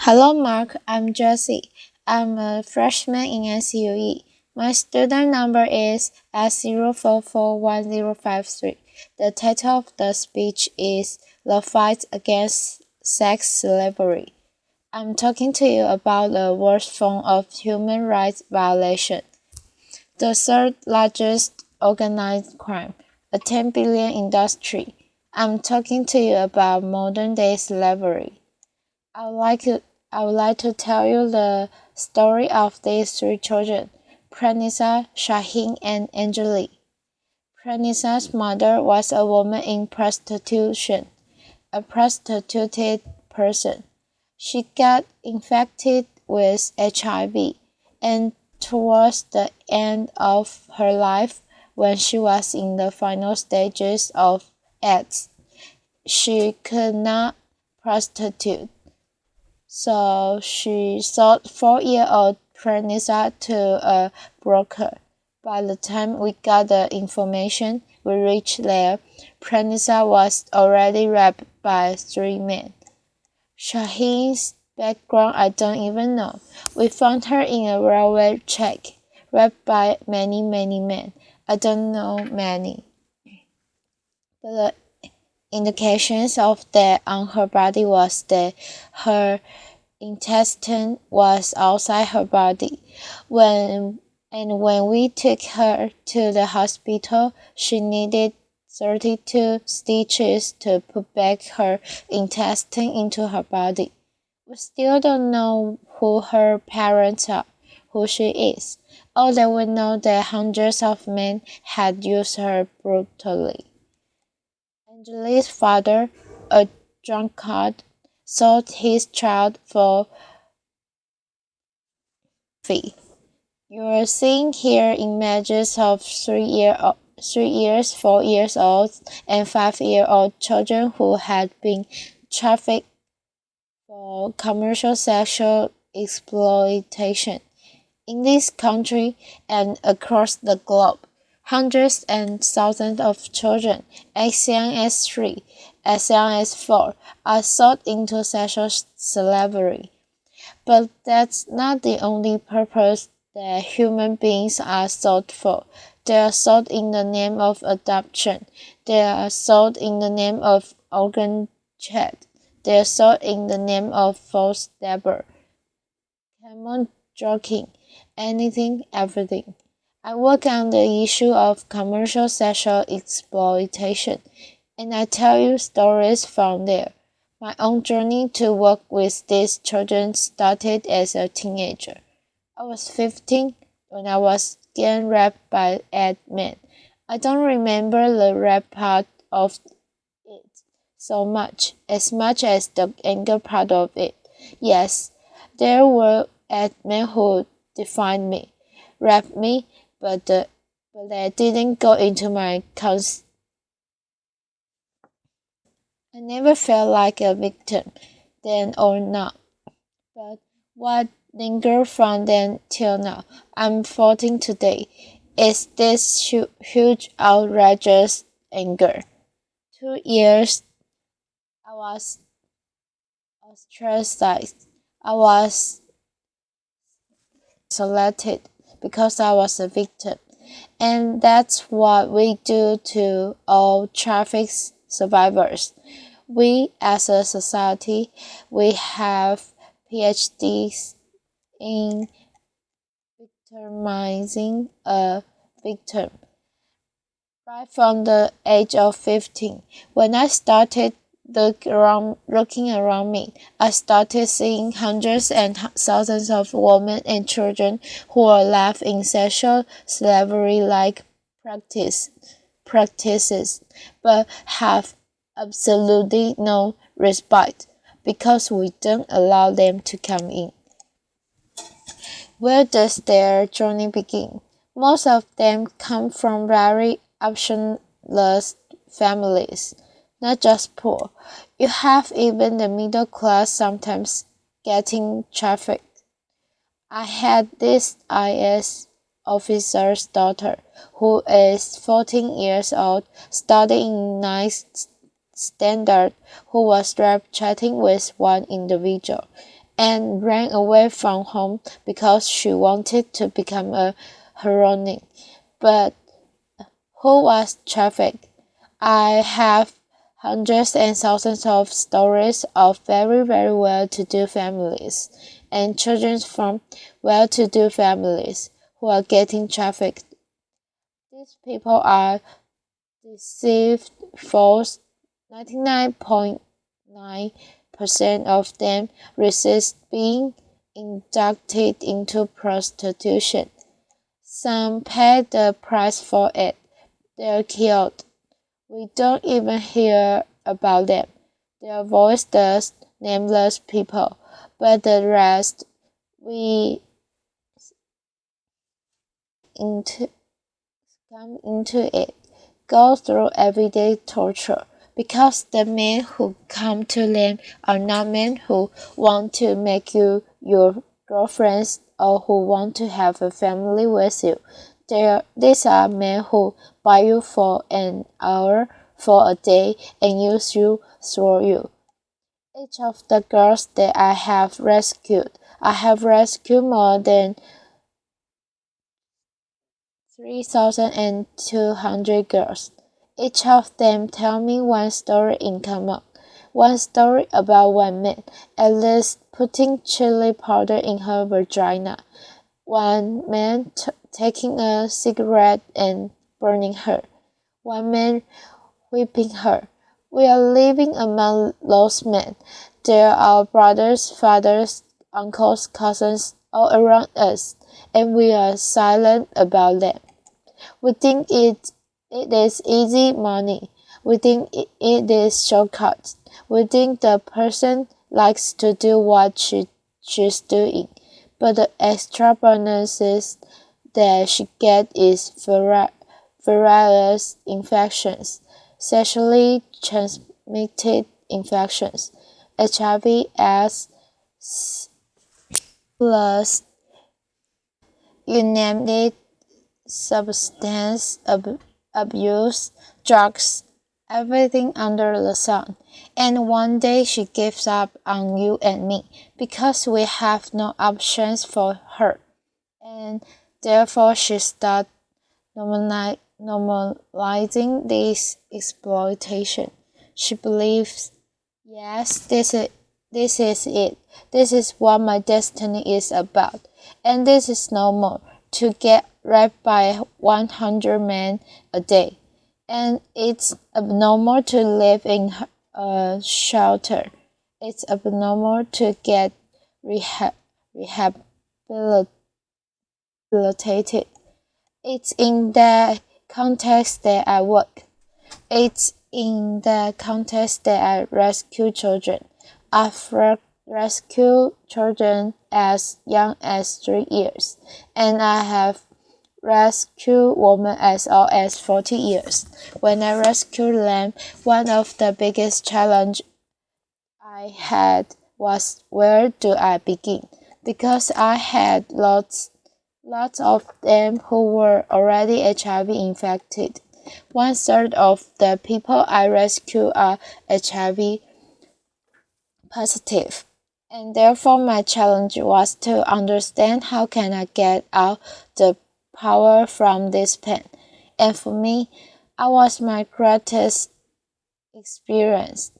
Hello, Mark. I'm Jessie. I'm a freshman in SUE. My student number is S044153. The title of the speech is The Fight Against Sex Slavery. I'm talking to you about the worst form of human rights violation, the third largest organized crime, a 10 billion industry. I'm talking to you about modern day slavery. I would like to I would like to tell you the story of these three children, Pranisa, Shaheen, and Anjali. Pranisa's mother was a woman in prostitution, a prostituted person. She got infected with HIV, and towards the end of her life, when she was in the final stages of AIDS, she could not prostitute. So she sold 4-year-old Pranisa to a broker. By the time we got the information, we reached there. Pranisa was already raped by 3 men. Shaheen's background I don't even know. We found her in a railway track, raped by many men. I don't know many. But the indications of that on her body was that her intestine was outside her body. When we took her to the hospital, she needed 32 stitches to put back her intestine into her body. We still don't know who her parents are, who she is. All that we know that hundreds of men had used her brutally. Angeli's father, a drunkard, sold his child for fee. You are seeing here images of 3 years, 4 years old, and 5-year-old children who had been trafficked for commercial sexual exploitation. In this country and across the globe, hundreds and thousands of children, as young as 3, as young as 4, are sold into sexual slavery. But that's not the only purpose that human beings are sold for. They are sold in the name of adoption. They are sold in the name of organ trade. They are sold in the name of forced labor. Camel joking, anything, everything. I work on the issue of commercial sexual exploitation, and I tell you stories from there. My own journey to work with these children started as a teenager. I was 15 when I was getting raped by 8 men. I don't remember the rap part of it so much as the anger part of it. Yes, there were 8 men who defined me, raped me, but they didn't go into my cons. I never felt like a victim, then or now. But what lingered from then till now, I'm 14 today, is this huge outrageous anger. 2 years I was ostracized. I was selected because I was a victim. And that's what we do to all traffic survivors. We as a society, we have PhDs in victimizing a victim. Right from the age of 15, when I started looking around me, I started seeing hundreds and thousands of women and children who are left in sexual slavery-like practices, but have absolutely no respite because we don't allow them to come in. Where does their journey begin? Most of them come from very optionless families, not just poor. You have even the middle class sometimes getting trafficked. I had this IS officer's daughter, who is 14 years old, studying ninth standard, who was raped chatting with one individual. and ran away from home because she wanted to become a heroine. But who was trafficked? I have hundreds and thousands of stories of very well-to-do families and children from well-to-do families who are getting trafficked. These people are deceived false. 99.9% of them resist being inducted into prostitution. Some pay the price for it. They're killed. We don't even hear about them. They're voiceless, nameless people. But the rest, we come into it, go through everyday torture, because the men who come to them are not men who want to make you your girlfriends or who want to have a family with you. These are men who buy you for an hour, for a day, and use you, throw you. Each of the girls that I have rescued more than 3,200 girls. Each of them tell me one story in common. One story about one man, at least putting chili powder in her vagina. One man taking a cigarette and burning her. One man whipping her. We are living among those men. There are brothers, fathers, uncles, cousins all around us, and we are silent about them. We think it is easy money. We think it is shortcuts. We think the person likes to do what she's doing, but the extra bonuses that she gets is various infections, sexually transmitted infections, HIV, AIDS, plus you name it, substance abuse, drugs, everything under the sun. And one day she gives up on you and me because we have no options for her. And therefore she starts normalizing this exploitation. She believes, yes, this is it. This is what my destiny is about. And this is normal, to get raped by 100 men a day. And it's abnormal to live in a shelter. It's abnormal to get rehabilitated. It's in the context that I work. It's in the context that I rescue children. I've rescued children as young as 3 years, and I have rescued women as old as 40 years. When I rescued them, one of the biggest challenges I had was, where do I begin? Because I had lots of them who were already HIV infected. 1/3 of the people I rescue are HIV positive. And therefore my challenge was to understand how can I get out the power from this pain. And for me, I was my greatest experience,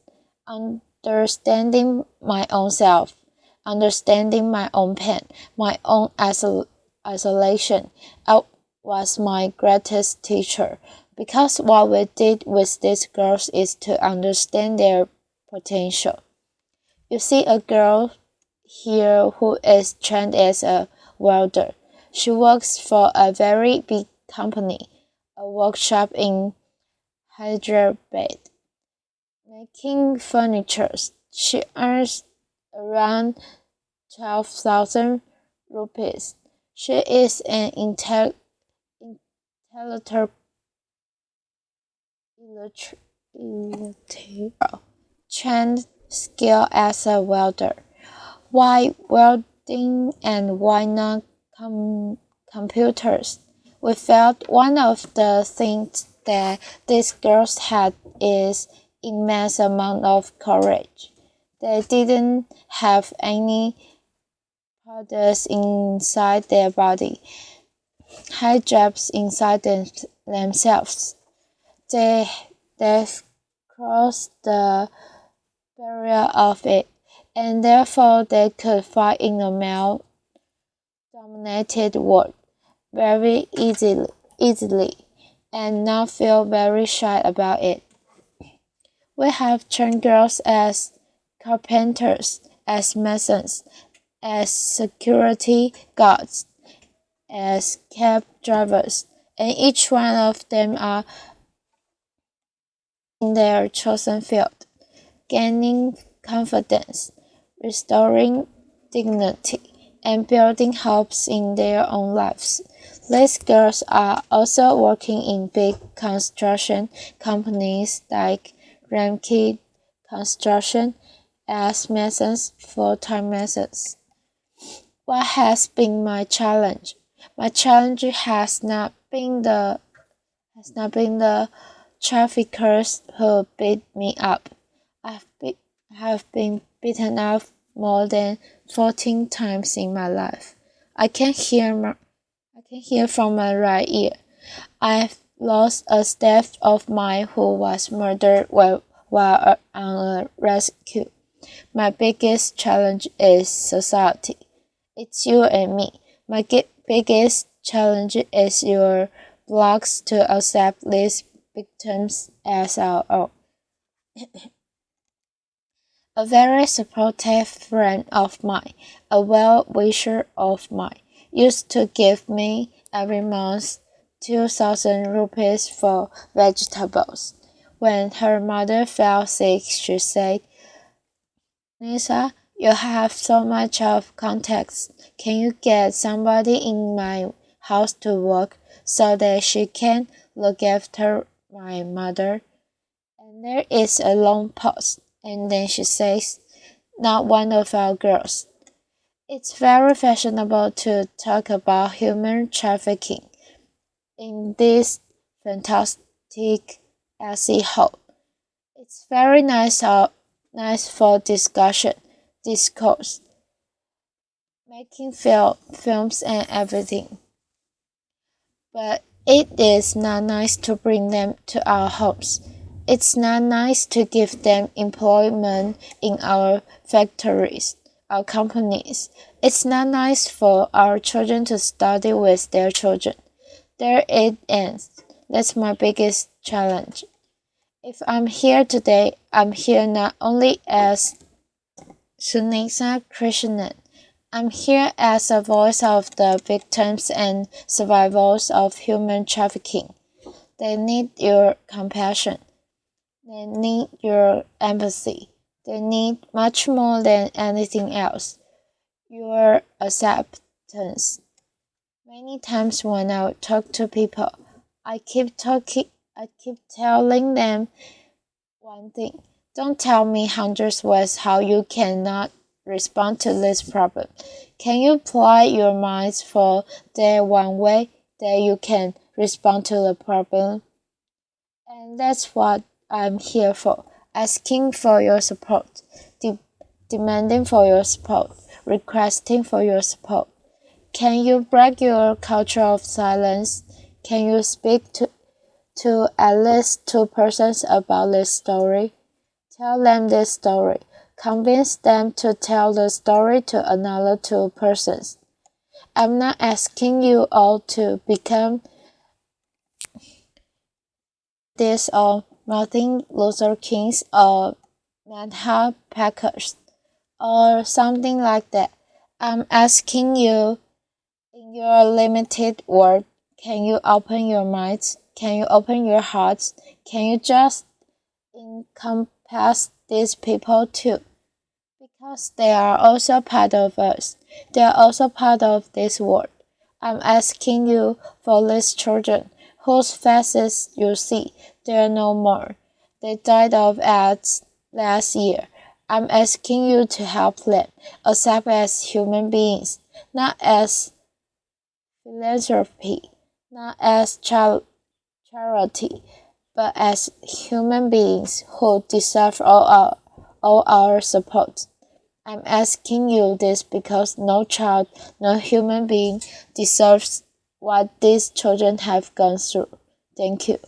understanding my own self, understanding my own pain, my own isolation. I was my greatest teacher, because what we did with these girls is to understand their potential. You see a girl here who is trained as a welder. She works for a very big company, a workshop in Hyderabad, making furniture. She earns around 12,000 rupees. She is an intellectual trained skill as a welder. Why welding and why not computers? We felt one of the things that these girls had is immense amount of courage. They didn't have any powders inside their body, hijabs inside themselves. They've crossed the barrier of it, and therefore they could fight in a male-dominated world very easily, and not feel very shy about it. We have trained girls as carpenters, as masons, as security guards, as cab drivers, and each one of them are in their chosen field, gaining confidence, restoring dignity, and building hopes in their own lives. These girls are also working in big construction companies like Ramkey Construction as masons, full-time masons. What has been my challenge? My challenge has not been the traffickers who beat me up. Have been beaten up more than 14 times in my life. I can hear from my right ear. I've lost a staff of mine who was murdered while on a rescue. My biggest challenge is society. It's you and me. My biggest challenge is your blocks to accept these victims as our own. A very supportive friend of mine, a well-wisher of mine, used to give me every month 2,000 rupees for vegetables. When her mother fell sick, she said, Sunitha, you have so much of contacts. Can you get somebody in my house to work so that she can look after my mother? And there is a long pause, and then she says, not one of our girls. It's very fashionable to talk about human trafficking in this fantastic essay hall. It's very nice for discourse, making films and everything. But it is not nice to bring them to our homes. It's not nice to give them employment in our factories, our companies. It's not nice for our children to study with their children. There it ends. That's my biggest challenge. If I'm here today, I'm here not only as Sunitha Krishnan. I'm here as a voice of the victims and survivors of human trafficking. They need your compassion. They need your empathy. They need much more than anything else, your acceptance. Many times when I talk to people, I keep telling them one thing. Don't tell me hundreds ways how you cannot respond to this problem. Can you apply your minds for the one way that you can respond to the problem? And that's what I'm here for, asking for your support, demanding for your support, requesting for your support. Can you break your culture of silence? Can you speak to at least two persons about this story? Tell them this story. Convince them to tell the story to another two persons. I'm not asking you all to become this or Martin Luther Kings or Manhattan Packers or something like that. I'm asking you, in your limited world, can you open your minds? Can you open your hearts? Can you just encompass these people too? Because they are also part of us. They are also part of this world. I'm asking you for these children whose faces you see, they are no more. They died of AIDS last year. I'm asking you to help them, accept as human beings, not as philanthropy, not as charity, but as human beings who deserve all our support. I'm asking you this because no child, no human being deserves what these children have gone through. Thank you.